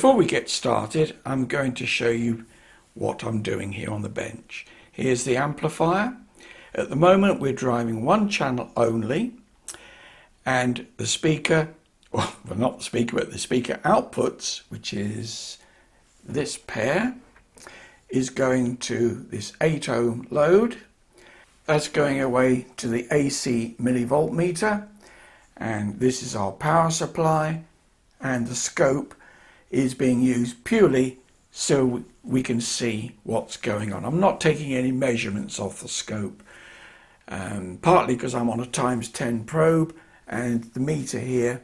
Before we get started, I'm going to show you what I'm doing here on the bench. Here's the amplifier. At the moment we're driving one channel only, and the speaker, well not the speaker, but the speaker outputs, which is this pair, is going to this 8 ohm load. That's going away to the AC millivolt meter, and this is our power supply, and the scope is being used purely so we can see what's going on. I'm not taking any measurements off the scope, partly because I'm on a ×10 probe and the meter here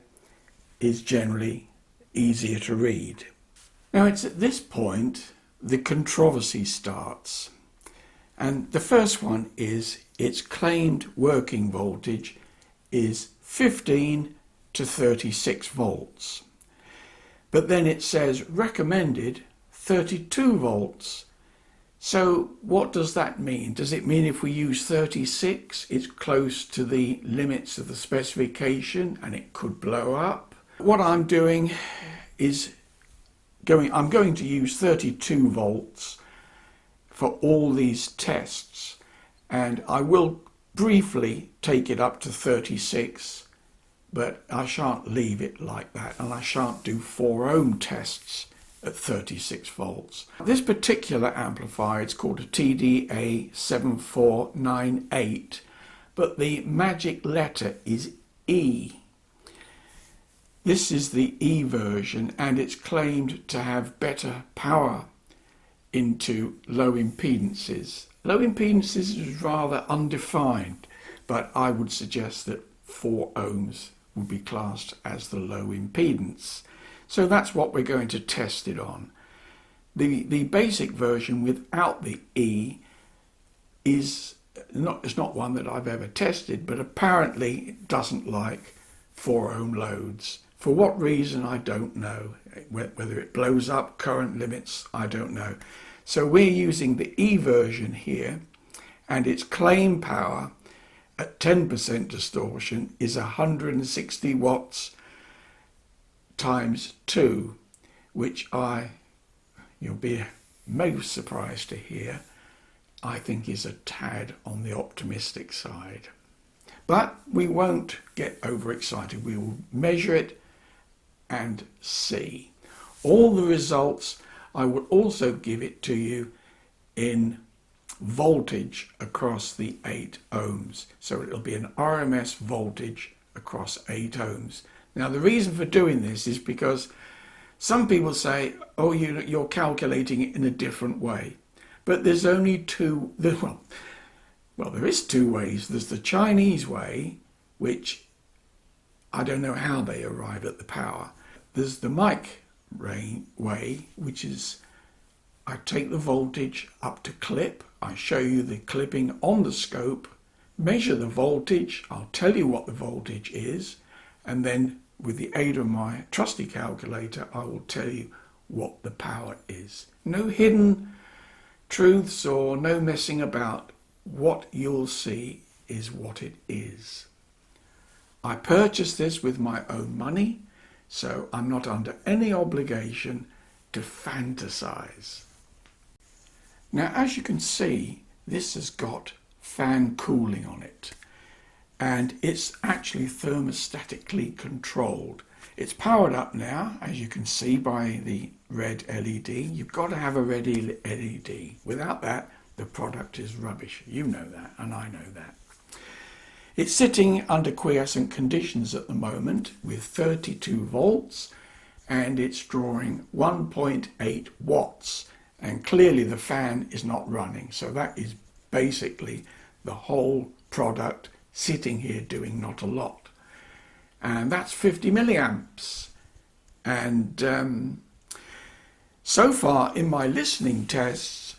is generally easier to read. Now it's at this point the controversy starts, and the first one is its claimed working voltage is 15 to 36 volts. But then it says recommended 32 volts. So what does that mean? Does it mean if we use 36, it's close to the limits of the specification and it could blow up? What I'm doing is I'm going to use 32 volts for all these tests, and I will briefly take it up to 36. But I shan't leave it like that, and I shan't do 4 ohm tests at 36 volts. This particular amplifier, it's called a TDA7498, but the magic letter is E. This is the E version, and it's claimed to have better power into low impedances. Low impedances is rather undefined, but I would suggest that 4 ohms would be classed as the low impedance. So that's what we're going to test it on. The basic version without the E is not one that I've ever tested, but apparently it doesn't like 4 ohm loads. For what reason, I don't know. Whether it blows up current limits, I don't know. So we're using the E version here, and its claim power at 10% distortion is 160 watts times 2, which you'll be most surprised to hear, I think is a tad on the optimistic side. But we won't get overexcited. We will measure it and see. All the results, I will also give it to you in voltage across the 8 ohms. So it'll be an RMS voltage across 8 ohms. Now the reason for doing this is because some people say, oh, you're calculating it in a different way. But there's only two, well there is 2 ways. There's the Chinese way, which I don't know how they arrive at the power. There's the mic way, which is I take the voltage up to clip, I show you the clipping on the scope, measure the voltage, I'll tell you what the voltage is, and then with the aid of my trusty calculator, I will tell you what the power is. No hidden truths or no messing about. What you'll see is what it is. I purchased this with my own money, so I'm not under any obligation to fantasize. Now, as you can see, this has got fan cooling on it, and it's actually thermostatically controlled. It's powered up now, as you can see by the red LED. You've got to have a red LED. Without that, the product is rubbish. You know that, and I know that. It's sitting under quiescent conditions at the moment with 32 volts, and it's drawing 1.8 watts. And clearly the fan is not running, so that is basically the whole product sitting here doing not a lot. And that's 50 milliamps. And so far in my listening tests,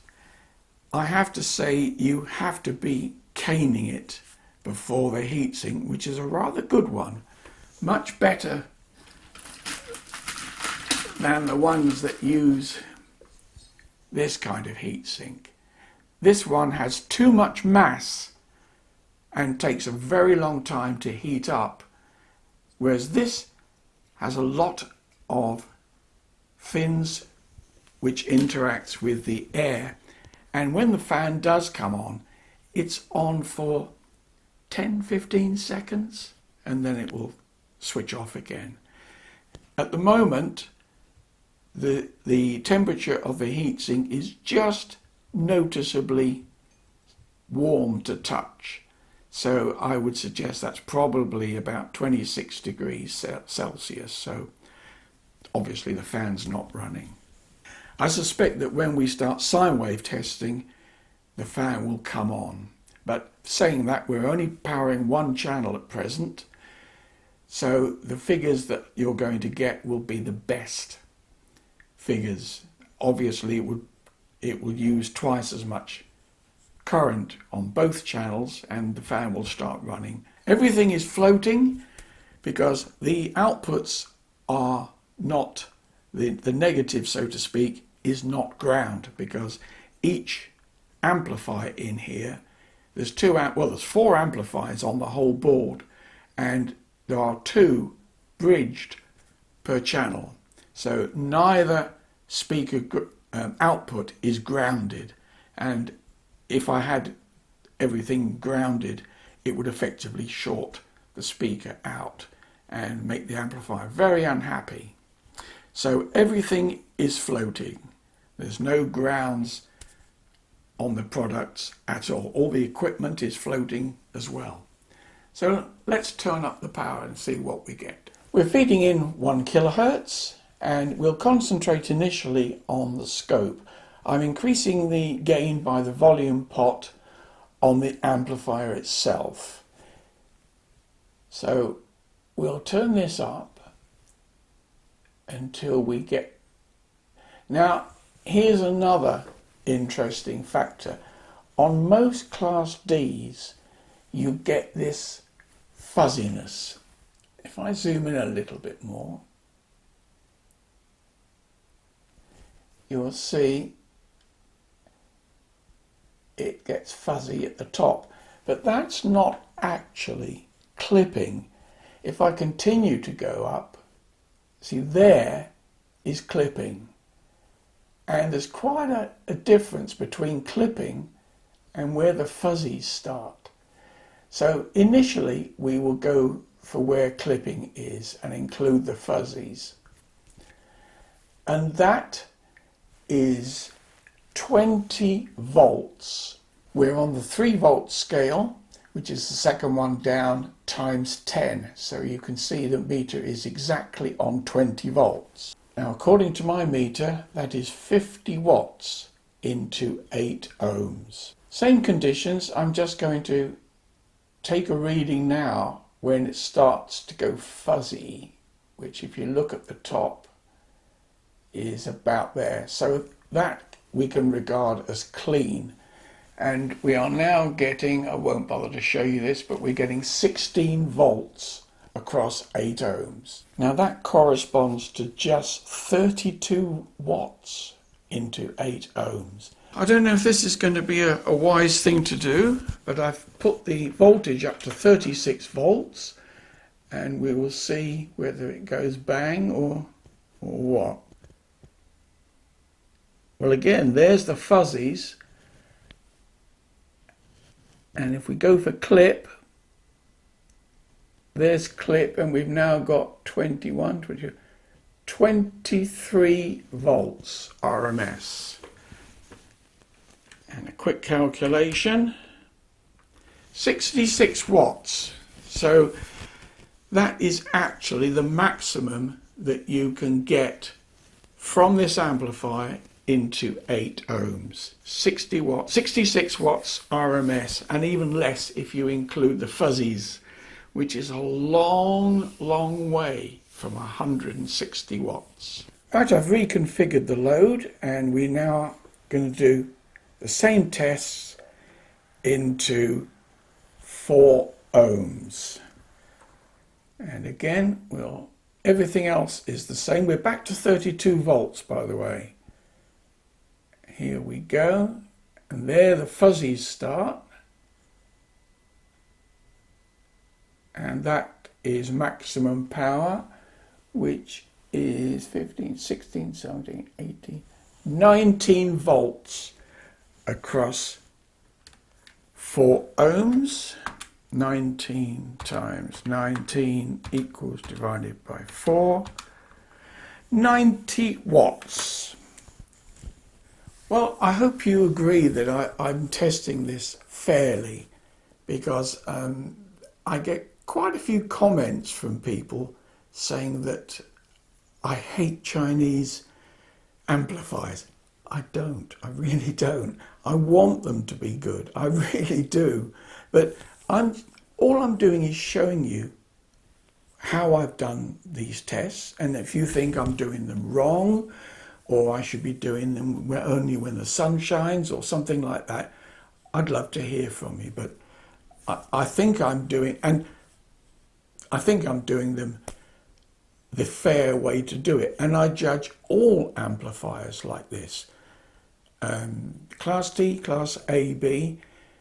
I have to say you have to be caning it before the heatsink, which is a rather good one. Much better than the ones that use this kind of heatsink. This one has too much mass and takes a very long time to heat up, whereas this has a lot of fins which interacts with the air, and when the fan does come on, it's on for 10-15 seconds and then it will switch off again. At the moment, the temperature of the heatsink is just noticeably warm to touch, so I would suggest that's probably about 26 degrees Celsius, so obviously the fan's not running. I suspect that when we start sine wave testing, the fan will come on, but saying that, we're only powering one channel at present, so the figures that you're going to get will be the best figures. Obviously it will use twice as much current on both channels and the fan will start running. Everything is floating because the outputs are not, the negative, so to speak, is not ground, because each amplifier in here, there's four amplifiers on the whole board, and there are two bridged per channel. So neither speaker output is grounded, and if I had everything grounded, it would effectively short the speaker out and make the amplifier very unhappy. So everything is floating. There's no grounds on the products at all. All the equipment is floating as well. So let's turn up the power and see what we get. We're feeding in 1 kilohertz and we'll concentrate initially on the scope. I'm increasing the gain by the volume pot on the amplifier itself. So we'll turn this up until we get... Now here's another interesting factor. On most Class Ds you get this fuzziness. If I zoom in a little bit more, you'll see it gets fuzzy at the top, but that's not actually clipping. If I continue to go up, see, there is clipping, and there's quite a difference between clipping and where the fuzzies start. So initially we will go for where clipping is and include the fuzzies, and that is 20 volts. We're on the 3 volt scale, which is the second one down, times 10. So you can see the meter is exactly on 20 volts. Now, according to my meter, that is 50 watts into 8 ohms. Same conditions, I'm just going to take a reading now when it starts to go fuzzy, which if you look at the top is about there. So that we can regard as clean. And we are now getting, I won't bother to show you this, but we're getting 16 volts across 8 ohms. Now that corresponds to just 32 watts into 8 ohms. I don't know if this is going to be a wise thing to do, but I've put the voltage up to 36 volts and we will see whether it goes bang or what. Well, again, there's the fuzzies, and if we go for clip, there's clip, and we've now got 21, 22, 23 volts RMS. And a quick calculation, 66 watts. So that is actually the maximum that you can get from this amplifier into 8 ohms. 60 watts, 66 watts RMS, and even less if you include the fuzzies, which is a long, long way from 160 watts. Right, I've reconfigured the load, and we're now going to do the same tests into 4 ohms. And again, everything else is the same. We're back to 32 volts, by the way. Here we go, and there the fuzzies start, and that is maximum power, which is 15, 16, 17, 18, 19 volts across 4 ohms. 19 times 19 equals, divided by 4, 90 watts. Well, I hope you agree that I'm testing this fairly, because I get quite a few comments from people saying that I hate Chinese amplifiers. I don't. I really don't. I want them to be good. I really do. But all I'm doing is showing you how I've done these tests, and if you think I'm doing them wrong, or I should be doing them only when the sun shines or something like that, I'd love to hear from you. But I think I'm doing them the fair way to do it, and I judge all amplifiers like this. Class D, Class A, B.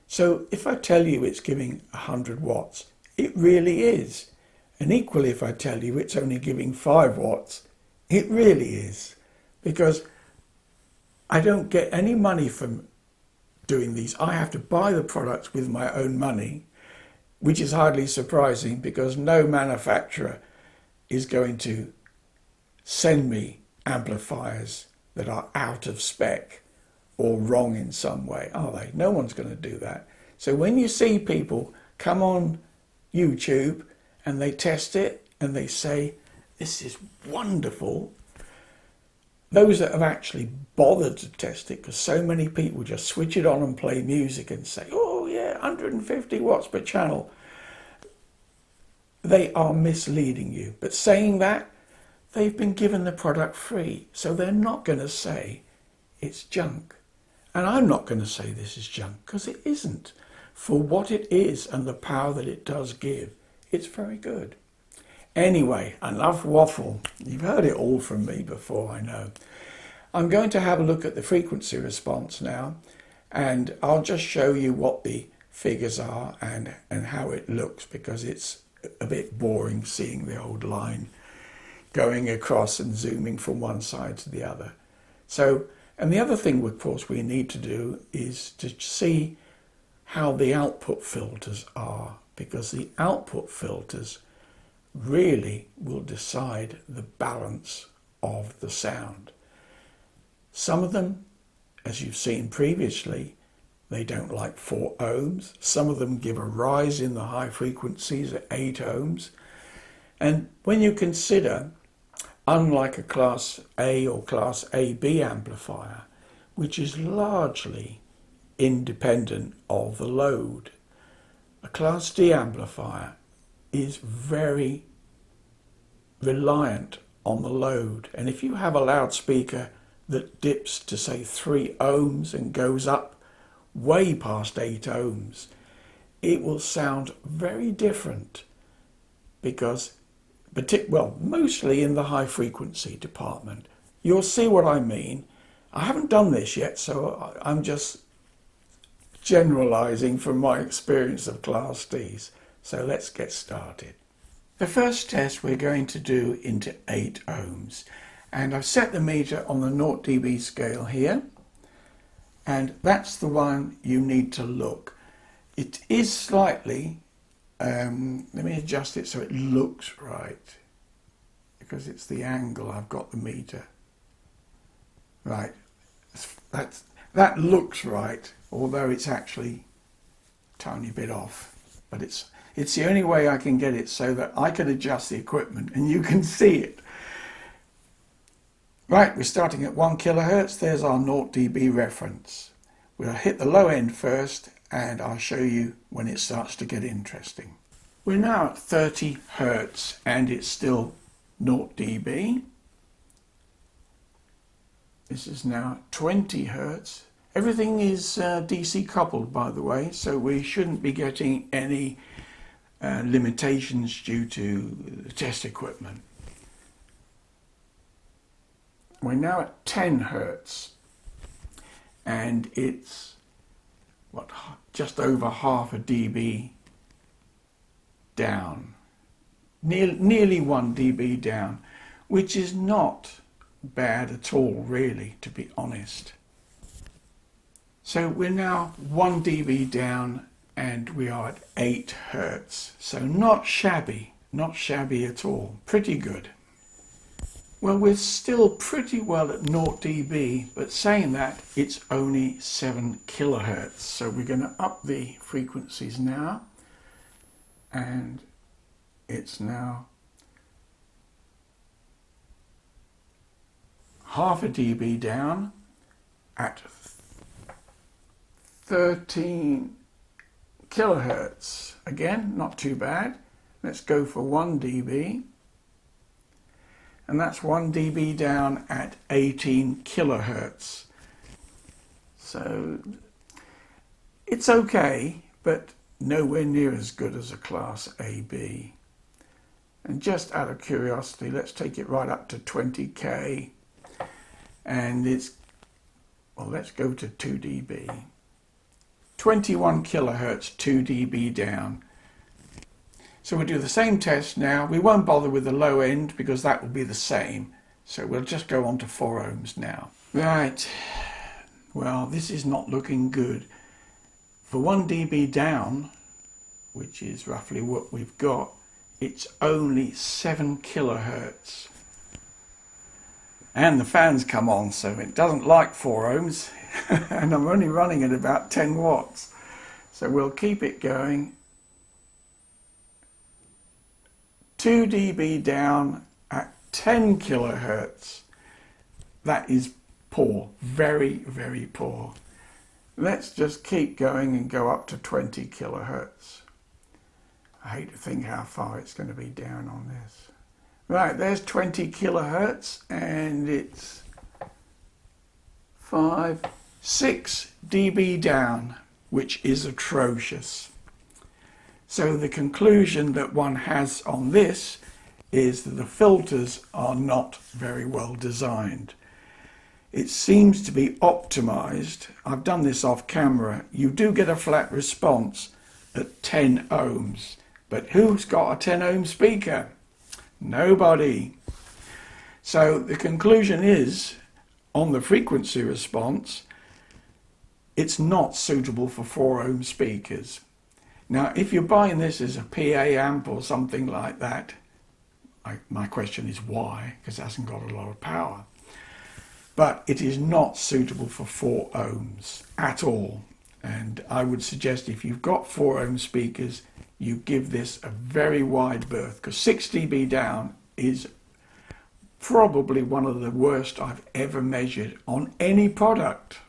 So if I tell you it's giving 100 watts, it really is. And equally, if I tell you it's only giving 5 watts, it really is. Because I don't get any money from doing these. I have to buy the products with my own money, which is hardly surprising, because no manufacturer is going to send me amplifiers that are out of spec or wrong in some way, are they? No one's going to do that. So when you see people come on YouTube and they test it and they say, this is wonderful, those that have actually bothered to test it, because so many people just switch it on and play music and say, oh yeah, 150 watts per channel, they are misleading you. But saying that, they've been given the product free, so they're not going to say it's junk. And I'm not going to say this is junk, because it isn't. For what it is and the power that it does give, it's very good. Anyway, enough waffle. You've heard it all from me before, I know. I'm going to have a look at the frequency response now, and I'll just show you what the figures are and how it looks, because it's a bit boring seeing the old line going across and zooming from one side to the other. So, and the other thing, of course, we need to do is to see how the output filters are, because the output filters really will decide the balance of the sound. Some of them, as you've seen previously, they don't like 4 ohms. Some of them give a rise in the high frequencies at 8 ohms. And when you consider, unlike a Class A or Class AB amplifier, which is largely independent of the load, a Class D amplifier is very reliant on the load. And if you have a loudspeaker that dips to say 3 ohms and goes up way past 8 ohms, it will sound very different, because mostly in the high frequency department. You'll see what I mean. I haven't done this yet, so I'm just generalizing from my experience of Class Ds. So let's get started. The first test we're going to do into 8 ohms, and I've set the meter on the 0 dB scale here, and that's the one you need to look. It is slightly, let me adjust it so it looks right, because it's the angle I've got the meter. Right, that looks right, although it's actually a tiny bit off, but it's the only way I can get it so that I can adjust the equipment and you can see it. Right, we're starting at 1 kilohertz. There's our 0 dB reference. We'll hit the low end first, and I'll show you when it starts to get interesting. We're now at 30 hertz, and it's still 0 dB. This is now 20 hertz. Everything is DC coupled, by the way, so we shouldn't be getting any limitations due to the test equipment. We're now at 10 hertz, and it's just over half a dB down, nearly 1 dB down. which is not bad at all, really, to be honest. So we're now 1 dB down and we are at 8 Hertz. So not shabby at all, pretty good. Well, we're still pretty well at 0 dB, but saying that, it's only 7 kilohertz. So we're going to up the frequencies now, and it's now half a dB down at 13 kilohertz. Again, not too bad. Let's go for 1 dB. And that's 1 dB down at 18 kilohertz. So it's okay, but nowhere near as good as a class AB. And just out of curiosity, let's take it right up to 20K. And it's, well, let's go to 2 dB. 21 kilohertz, 2 dB down. So we'll do the same test now. We won't bother with the low end because that will be the same. So we'll just go on to 4 ohms now. Right, well, this is not looking good. For 1 dB down, which is roughly what we've got, it's only 7 kilohertz. And the fans come on, so it doesn't like 4 ohms. And I'm only running at about 10 watts. So we'll keep it going. 2 dB down at 10 kilohertz. That is poor, very, very poor. Let's just keep going and go up to 20 kilohertz. I hate to think how far it's going to be down on this. Right, there's 20 kilohertz and it's 6 dB down, which is atrocious. So the conclusion that one has on this is that the filters are not very well designed. It seems to be optimized. I've done this off camera. You do get a flat response at 10 ohms, but who's got a 10 ohm speaker? Nobody. So the conclusion is, on the frequency response, it's not suitable for 4 ohm speakers. Now, if you're buying this as a PA amp or something like that, my question is why, because it hasn't got a lot of power. But it is not suitable for 4 ohms at all. And I would suggest if you've got 4 ohm speakers, you give this a very wide berth, because 6 dB down is probably one of the worst I've ever measured on any product.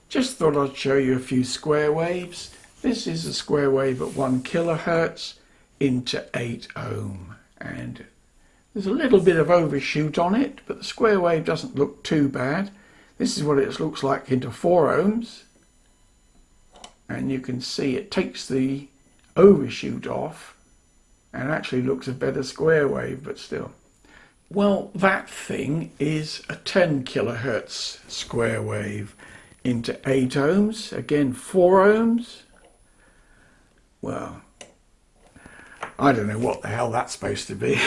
Just thought I'd show you a few square waves. This is a square wave at 1 kilohertz into 8 ohm, and there's a little bit of overshoot on it, but the square wave doesn't look too bad. This is what it looks like into 4 ohms, and you can see it takes the overshoot off and actually looks a better square wave, but still. Well, that thing is a 10 kilohertz square wave into 8 ohms, again 4 ohms. Well, I don't know what the hell that's supposed to be.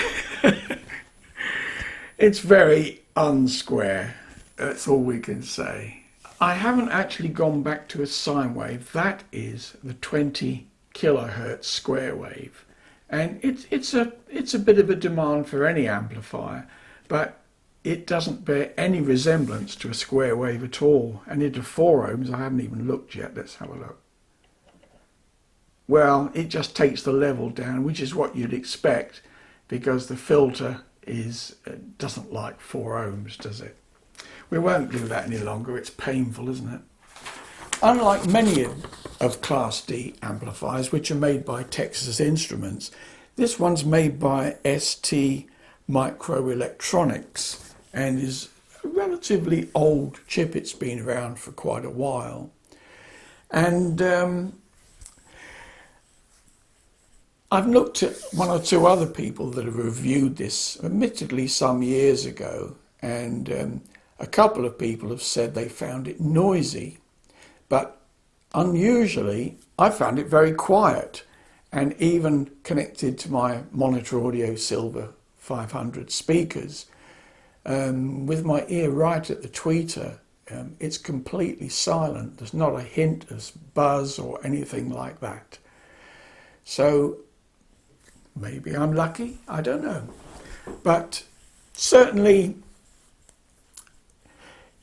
It's very unsquare, that's all we can say. I haven't actually gone back to a sine wave. That is the 20 kilohertz square wave. And it's a bit of a demand for any amplifier, but it doesn't bear any resemblance to a square wave at all. And into 4 ohms, I haven't even looked yet. Let's have a look. Well, it just takes the level down, which is what you'd expect, because the filter doesn't like 4 ohms, does it? We won't do that any longer. It's painful, isn't it? Unlike many of Class D amplifiers, which are made by Texas Instruments, this one's made by ST Microelectronics and is a relatively old chip. It's been around for quite a while. And I've looked at 1 or 2 other people that have reviewed this, admittedly some years ago, and a couple of people have said they found it noisy, but unusually I found it very quiet, and even connected to my Monitor Audio Silver 500 speakers. With my ear right at the tweeter, it's completely silent. There's not a hint of buzz or anything like that. So maybe I'm lucky, I don't know. But certainly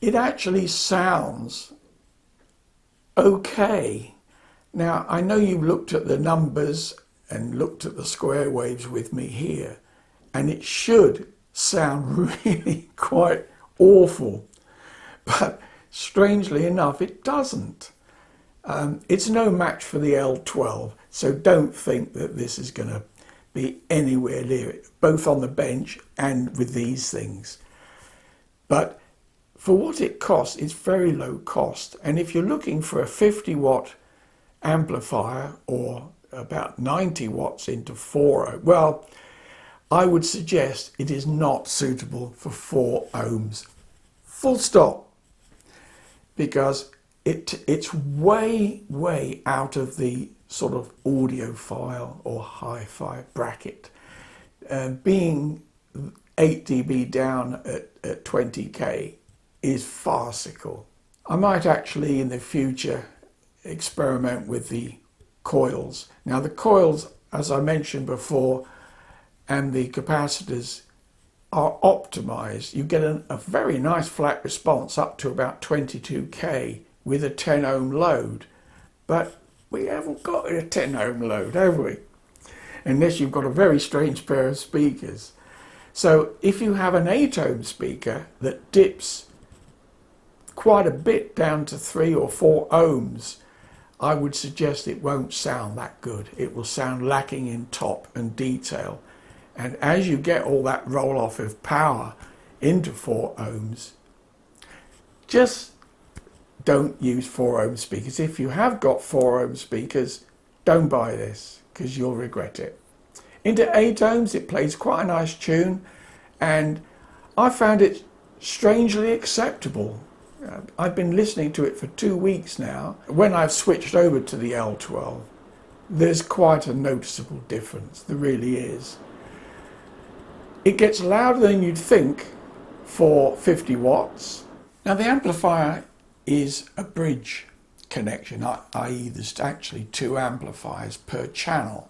it actually sounds okay. Now, I know you looked at the numbers and looked at the square waves with me here, and it should sound really quite awful. But strangely enough, it doesn't. It's no match for the L12, so don't think that this is going to be anywhere near it, both on the bench and with these things. But for what it costs, it's very low cost. And if you're looking for a 50 watt amplifier or about 90 watts into 4 ohms, well, I would suggest it is not suitable for 4 ohms. Full stop. Because it's way out of the sort of audiophile or hi-fi bracket. Being 8 dB down at 20k is farcical. I might actually in the future experiment with the coils. Now the coils, as I mentioned before, and the capacitors are optimized. You get a very nice flat response up to about 22k with a 10 ohm load, but we haven't got a 10 ohm load, have we? Unless you've got a very strange pair of speakers. So if you have an 8 ohm speaker that dips quite a bit down to 3 or 4 ohms, I would suggest it won't sound that good. It will sound lacking in top and detail. And as you get all that roll off of power into 4 ohms, just don't use 4 ohm speakers. If you have got 4 ohm speakers, don't buy this because you'll regret it. Into 8 ohms, it plays quite a nice tune, and I found it strangely acceptable. I've been listening to it for 2 weeks now. When I've switched over to the L12, there's quite a noticeable difference. There really is. It gets louder than you'd think for 50 watts. Now the amplifier is a bridge connection, i.e. there's actually 2 amplifiers per channel.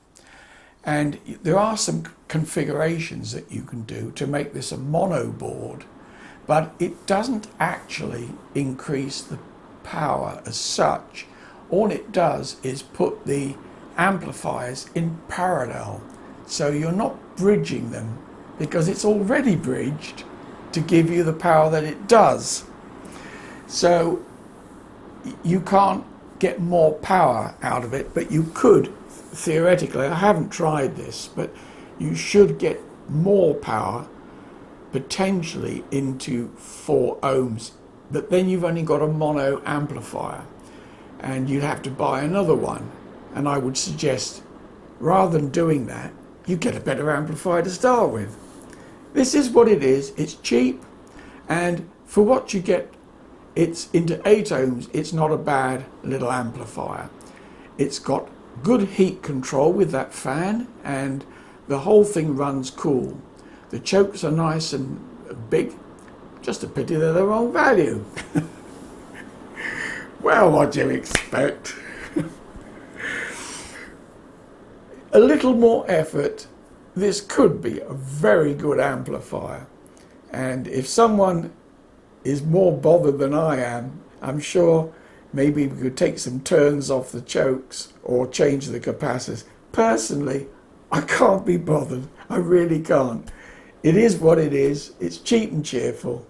And there are some configurations that you can do to make this a mono board, but it doesn't actually increase the power as such. All it does is put the amplifiers in parallel, so you're not bridging them because it's already bridged to give you the power that it does. So you can't get more power out of it, but you could theoretically. I haven't tried this, but you should get more power potentially into 4 ohms, but then you've only got a mono amplifier and you'd have to buy another one. And I would suggest, rather than doing that, you get a better amplifier to start with. This is what it is. It's cheap, and for what you get, it's into 8 ohms. It's not a bad little amplifier. It's got good heat control with that fan, and the whole thing runs cool. The chokes are nice and big. Just a pity they're the wrong value. Well, what do you expect? A little more effort, this could be a very good amplifier. And if someone is more bothered than I am, I'm sure maybe we could take some turns off the chokes or change the capacitors. Personally, I can't be bothered. I really can't. It is what it is. It's cheap and cheerful.